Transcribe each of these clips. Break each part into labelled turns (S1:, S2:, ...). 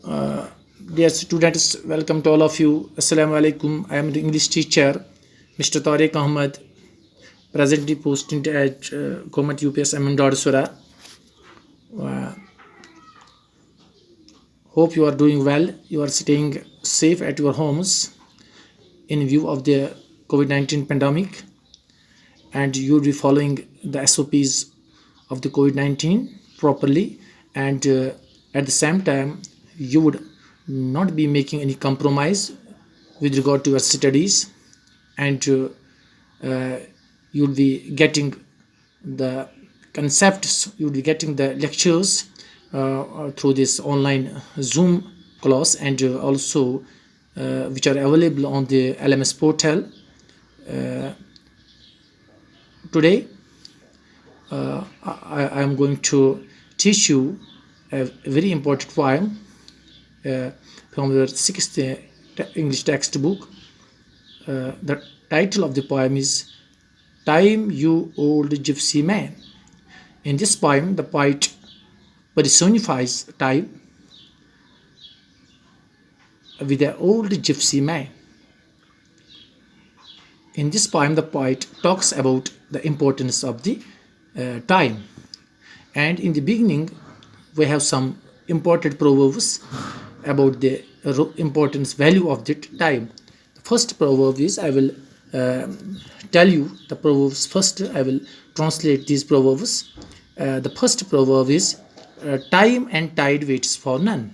S1: Dear students, welcome to all of you. Assalamu alaikum. I am the English teacher, Mr. Tariq Ahmed, presently posted at Government UPS Amin Dadasura. Hope you are doing well. You are staying safe at your homes in view of the COVID-19 pandemic, and you will be following the SOPs of the COVID-19 properly, and at the same time you would not be making any compromise with regard to your studies, and you'll be getting the concepts, you'll be getting the lectures through this online Zoom class, and also which are available on the LMS portal. Today I am going to teach you a very important poem from your sixth English textbook. The title of the poem is Time, You Old Gypsy Man. In this poem, the poet personifies time with an old gypsy man. In this poem, the poet talks about the importance of the time. And in the beginning, we have some important proverbs about the importance value of the time. The first proverb is, I will tell you the proverbs first. I will translate these proverbs. The first proverb is time and tide waits for none.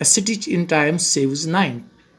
S1: A stitch in time saves nine.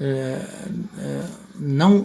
S1: 9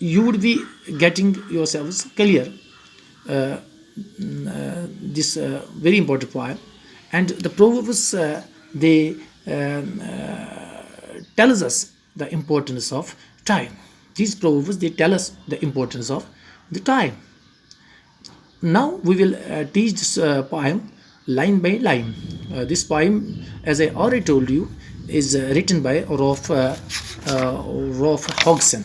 S1: you would be getting yourselves clear this very important poem, and the proverbs they tells us the importance of time. These proverbs, they tell us the importance of the time. Now we will teach this poem line by line. This poem, as I already told you, is written by Rolf Hodgson.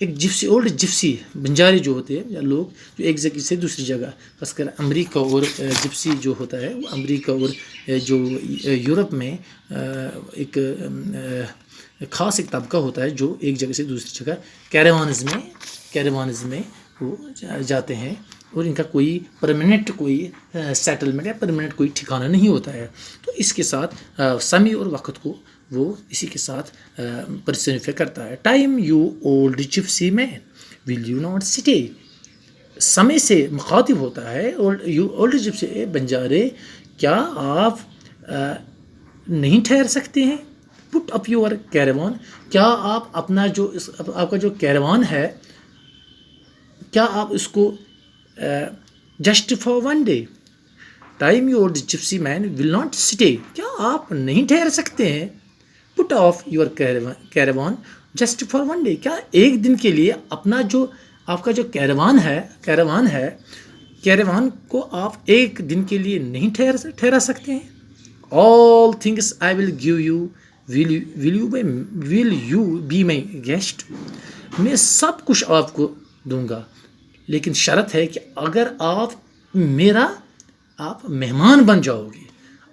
S1: ایک gypsy old gypsy بنجارے جو ہوتے ہیں یا لوگ جو ایک جگہ سے دوسری جگہ، خاص کر امریکہ اور جپسی جو ہوتا ہے وہ امریکہ اور جو یورپ میں ایک خاص ایک طبقہ ہوتا ہے جو ایک جگہ سے دوسری جگہ کیروانز میں وہ جاتے ہیں، اور ان کا کوئی پرماننٹ کوئی سیٹلمنٹ یا پرماننٹ کوئی ٹھکانہ نہیں ہوتا ہے. تو اس کے ساتھ سمے اور وقت کو وہ اسی کے ساتھ پرسنیفائی کرتا ہے. Time you old gypsy man will you not stay. سمے سے مخاطب ہوتا ہے یو اولڈ جپسی بنجارے، کیا آپ نہیں ٹھہر سکتے ہیں؟ پٹ اپ یور کیروان، کیا آپ اپنا جو آپ کا جو کیروان ہے کیا آپ اس کو just for one day. Time your gypsy man will not stay, کیا آپ نہیں ٹھہر سکتے ہیں؟ Put off your caravan just for one day, کیا ایک دن کے لیے اپنا جو آپ کا جو کیروان ہے کیروان کو آپ ایک دن کے لیے نہیں ٹھہرا سکتے ہیں؟ All things I will give you will you be my guest. میں سب کچھ آپ کو دوں گا، لیکن شرط ہے کہ اگر آپ مہمان بن جاؤ گے،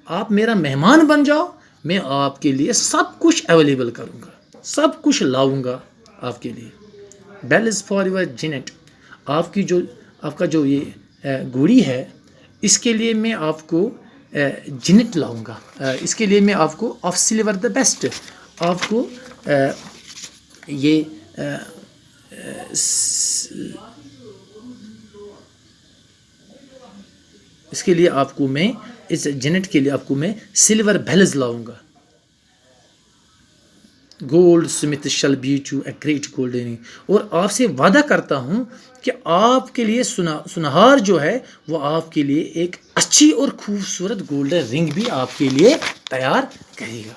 S1: آپ میرا مہمان بن جاؤ، میں آپ کے لیے سب کچھ اویلیبل کروں گا، سب کچھ لاؤں گا آپ کے لیے. بیلز فار یور جینٹ، آپ کا جو یہ گھوڑی ہے اس کے لیے میں آپ کو جینٹ لاؤں گا، اس کے لیے میں آپ کو آف سلور دا بیسٹ، آپ کو یہ اس کے لیے آپ کو میں اس جینٹ کے لیے آپ کو میں سلور بیلز لاؤں گا. Goldsmith shall beat you a great golden, اور آپ سے وعدہ کرتا ہوں کہ آپ کے لیے سنہار جو ہے وہ آپ کے لیے ایک اچھی اور خوبصورت گولڈن رنگ بھی آپ کے لیے تیار کرے گا.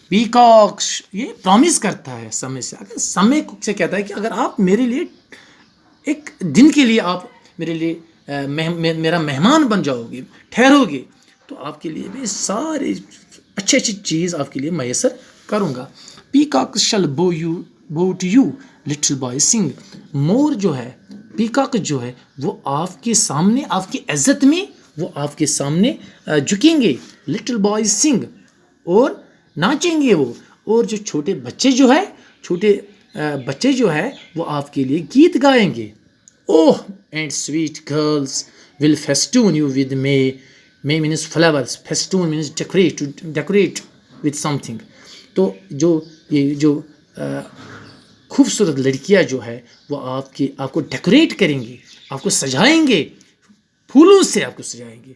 S1: پیکاک یہ پرومس کرتا ہے سمے سے، اگر سمے سے کہتا ہے کہ اگر آپ میرے لیے ایک دن کے لیے آپ میرے لیے میرا مہمان بن جاؤ گے، ٹھہرو گے، تو آپ کے لیے میں سارے اچھی چیز آپ کے لیے میسر کروں گا. پیکاک شل بو ٹو یو لٹل بوائے سنگ. مور جو ہے، پیکاک جو ہے وہ آپ کے سامنے، آپ کی عزت میں وہ آپ کے سامنے جھکیں گے. لٹل بوائے سنگ، اور ناچیں گے وہ، اور جو چھوٹے بچے جو ہے وہ آپ کے لیے گیت گائیں گے. Oh and sweet girls will festoon you with May means flowers, festoon means decorate with something. تو یہ جو خوبصورت لڑکیاں جو ہے وہ آپ کو ڈیکوریٹ کریں گے، آپ کو سجائیں گے، پھولوں سے آپ کو سجائیں گے.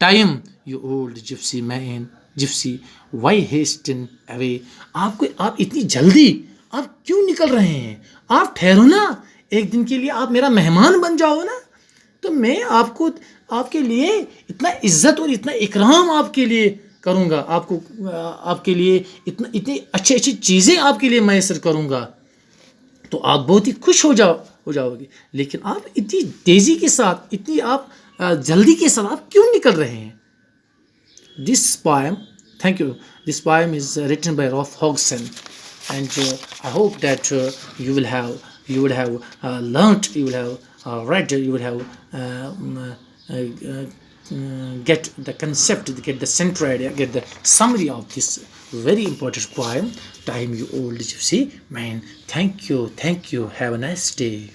S1: Time you old gypsy man gypsy why hasten away. آپ اتنی جلدی آپ کیوں نکل رہے ہیں؟ آپ ٹھہرو نا، ایک دن کے لیے آپ میرا مہمان بن جاؤ نا، تو میں آپ کے لیے اتنا عزت اور اتنا اکرام آپ کے لیے کروں گا، آپ کے لیے اتنی اچھی چیزیں آپ کے لیے میسر کروں گا، تو آپ بہت ہی خوش ہو جاؤ گے. لیکن آپ اتنی تیزی کے ساتھ، اتنی آپ جلدی کے ساتھ آپ کیوں نکل رہے ہیں؟ Thank you. This poem is written by Rolf Hodgson, and I hope that you would have learnt, you would have read, you would have get the concept, get the central idea, get the summary of this very important poem, Time You Old Gypsy Man. Thank you. Have a nice day.